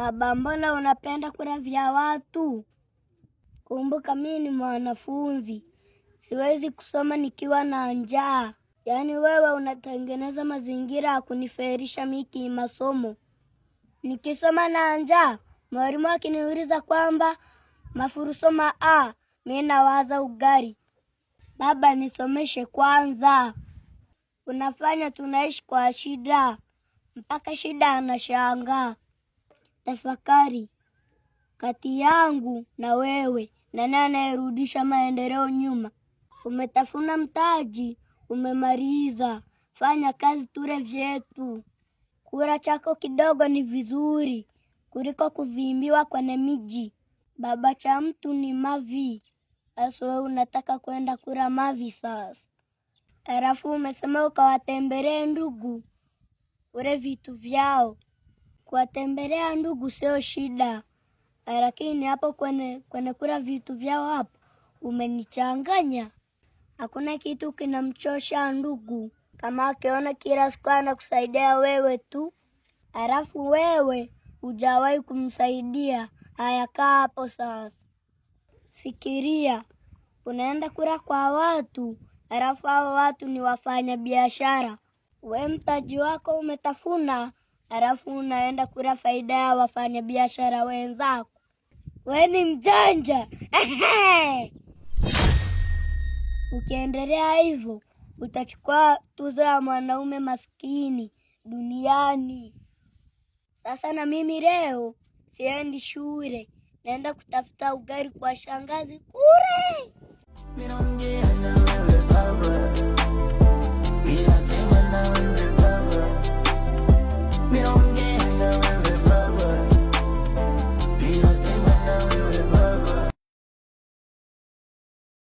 Baba, mbona unapenda kula vya watu? Kumbuka mimi ni mwanafunzi, siwezi kusoma nikiwa na njaa. Yaani wewe unatengeneza mazingira ya kuniferisha mimi masomo. Nikisoma na njaa, mwalimu akiniuliza kwamba mafurusoma mimi nawaza ugali. Baba, nisomeshe kwanza. Unafanya tunaishi kwa shida, mpaka shida anashangaa. Tafakari, kati yangu na wewe, nani anayerudisha maendeleo nyuma? Umetafuna mtaji, umemaliza. Fanya kazi tule vyetu. Kula chako kidogo ni vizuri kuliko kuvimbiwa kwenye miji. Baba cha mtu ni mavi. Sasa wewe unataka kwenda kula mavi sasa. Halafu umesema ukawatembelee ndugu, ule vitu vyao. Kuwatembelea ndugu sio shida, lakini hapo kwenye kula vitu vyao hapo umenichanganya. Hakuna kitu kinamchosha ndugu kama akiona kila siku anakusaidia wewe tu, halafu wewe hujawahi kumsaidia. Haya, kaa hapo sasa. Fikiria, unaenda kula kwa watu, halafu hao watu ni wafanya biashara. We mtaji wako umetafuna, halafu unaenda kula faida ya wafanya biashara wenzako. We ni mjanja. Ukiendelea hivyo utachukua tuzo ya mwanaume maskini duniani. Sasa na mimi leo siendi shule, naenda kutafuta ugali kwa shangazi kule.